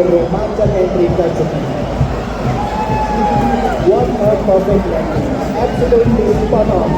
रोमांचक एंट्री कर चुकी है। What a perfect landing! Absolutely spot on.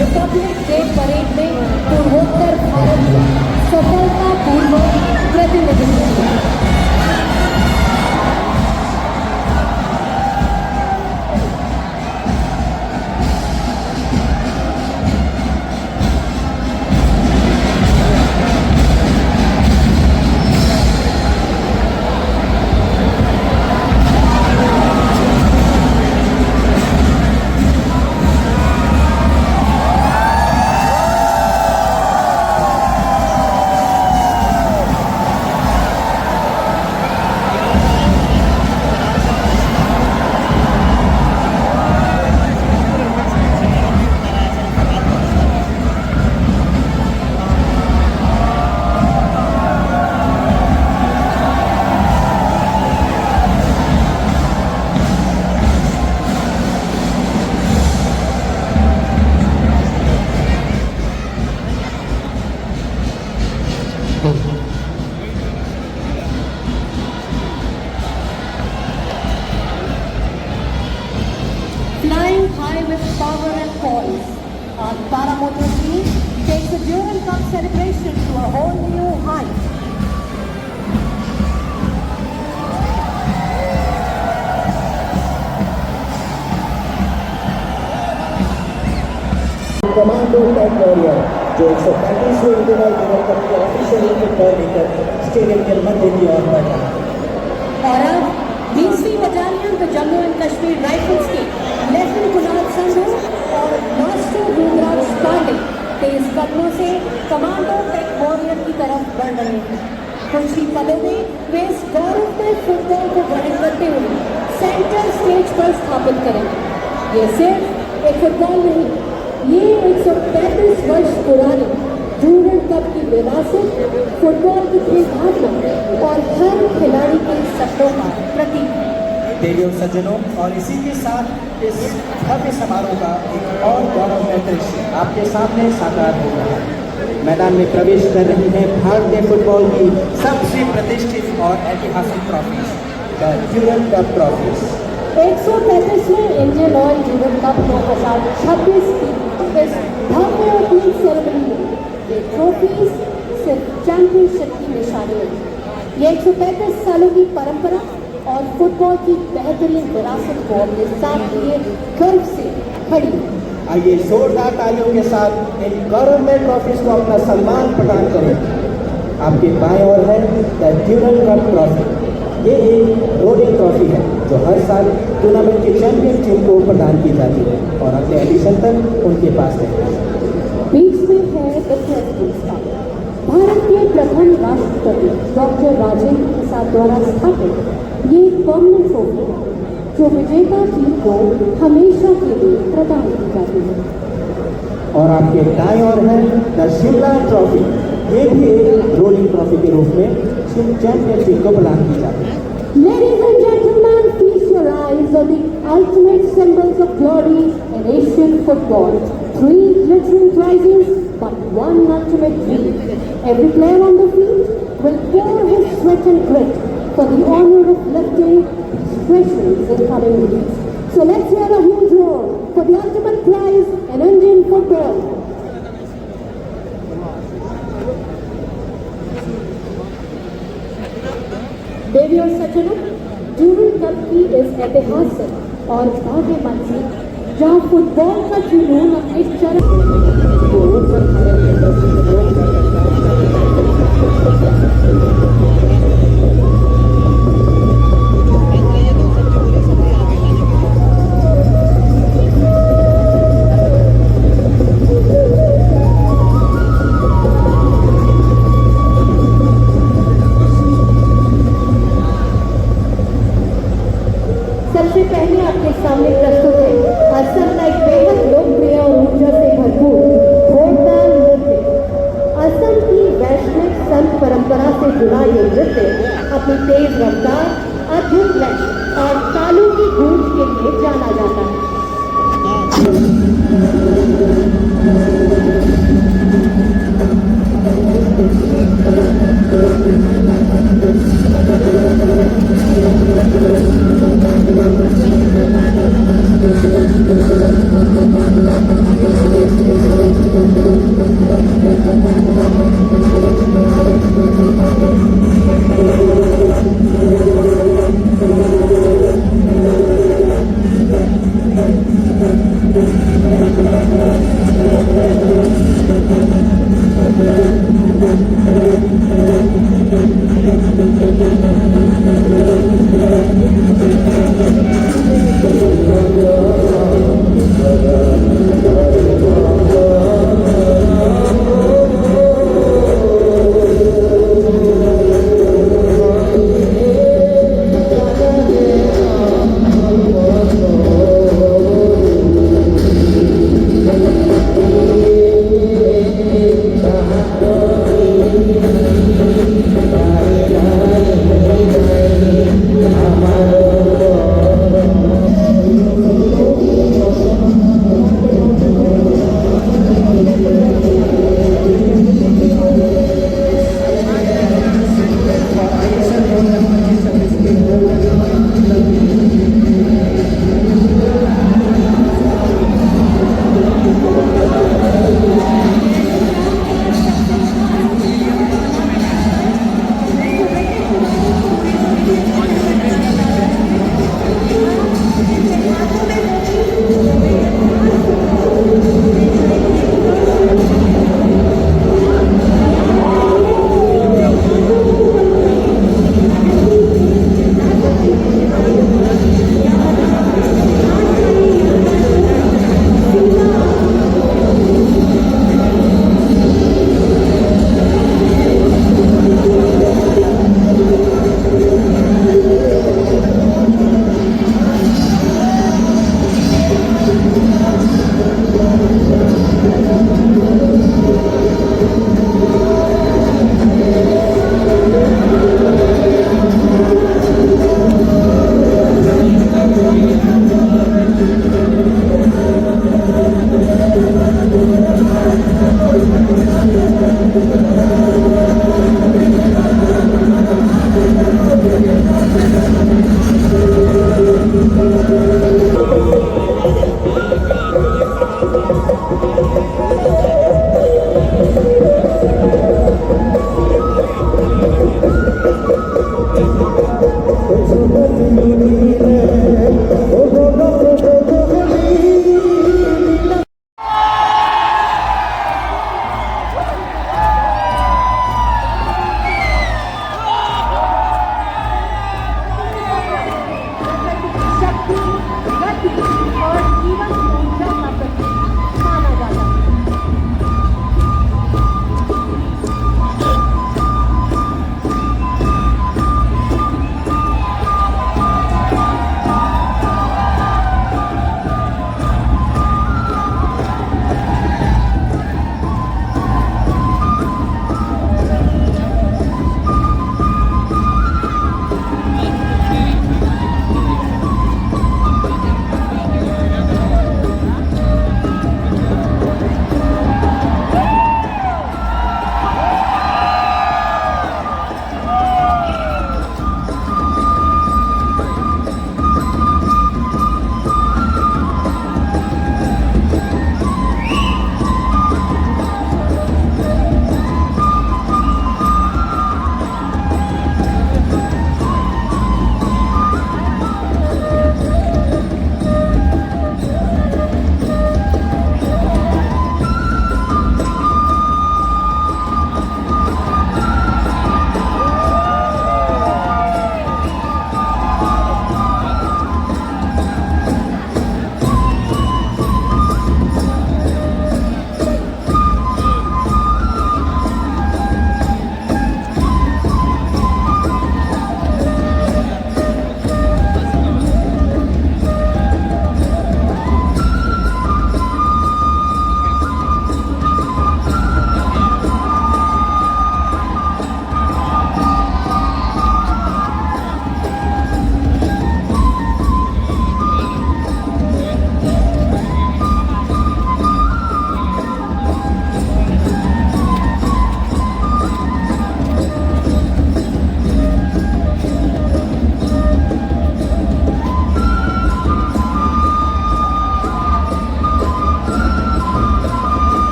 Republic day parade में पूर्वोत्तर भारत का सफलतापूर्वक प्रतिनिधित्व किया। Flying high with power and poise, our paramotor team takes the Durand Cup celebration to a whole new height. Commando tag warrior जो 135वें internal world cup के official wicket पर लेकर स्टेडियम के मध्य की ओर बढ़ रहा है। और अब 20वीं battalion the Jammu and Kashmir rifles के लेफ्टिनेंट कुणाल संधू और मास्टर रुद्राक्ष पांडे तेज कदमों से कमांडो टेक वॉरियर की तरफ बढ़ रहे हैं। कुछ ही पलों में वे इस गौरवमय फुटबॉल को ग्रहण करते हुए सेंटर स्टेज पर स्थापित करेंगे। ये सिर्फ एक फुटबॉल नहीं, ये 135 वर्ष पुरानी ड्यूरंड कप की विरासत, फुटबॉल की खेल भावना और हर खिलाड़ी के सपनों का प्रतीक है। देवी और सज्जनों, और इसी के साथ इस भव्य समारोह का एक और गौरवमय दृश्य आपके सामने साकार हो रहा है। मैदान में प्रवेश कर रही है भारतीय फुटबॉल की सबसे प्रतिष्ठित और ऐतिहासिक trophies, the Durand cup trophies. 135वें इंडियन ऑयल ड्यूरंड कप 2026 की इस भव्य ओपनिंग सेरेमनी में ये ट्रॉफीज सिर्फ चैंपियनशिप की निशानी है। ये 135 सालों की परंपरा और फुटबॉल की बेहतरीन विरासत को अपने साथ लिए गर्व से खड़ी। आइए जोरदार तालियों के साथ इन गौरवमय ट्रॉफीज को अपना सम्मान प्रदान करें। आपके बाएं ओर है द ड्यूरंड कप ट्रॉफी। ये एक रोलिंग ट्रॉफी है जो हर साल टूर्नामेंट के चैंपियन टीम को प्रदान की जाती है और अगले एडिशन तक उनके पास रहती है। बीच में है द प्रेसिडेंट्स कप, भारत के प्रथम राष्ट्रपति डॉक्टर राजेंद्र प्रसाद द्वारा स्थापित ये एक परमानेंट ट्रॉफी है जो विजेता टीम को हमेशा के लिए प्रदान की जाती है। और आपके दाएं ओर है द शिमला ट्रॉफी। ये भी एक रोलिंग ट्रॉफी के रूप में चैंपियन टीम को प्रदान की जाती है। Ladies and gentlemen, feast your eyes on the ultimate symbols of glory in Asian football. 3 glittering prizes, but 1 ultimate dream. Every player on the field will pour his sweat and grit for the honor of lifting his treasures in coming weeks. So let's hear a huge roar for the ultimate prize in Indian football. देवी और सज्जनों, Durand cup की इस ऐतिहासिक और भव्य मंजिल जहां football का जुनून अपने सबसे पहले आपके सामने प्रस्तुत है असम का एक बेहद लोकप्रिय और ऊर्जा से भरपूर घोड़ताल नृत्य। असम की वैश्विक संत परंपरा से जुड़ा ये नृत्य अपनी तेज रफ्तार, अद्भुत लय और तालों की गूंज के लिए जाना जाता है।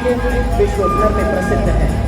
गिफ्ट विश्व भर में प्रसिद्ध है।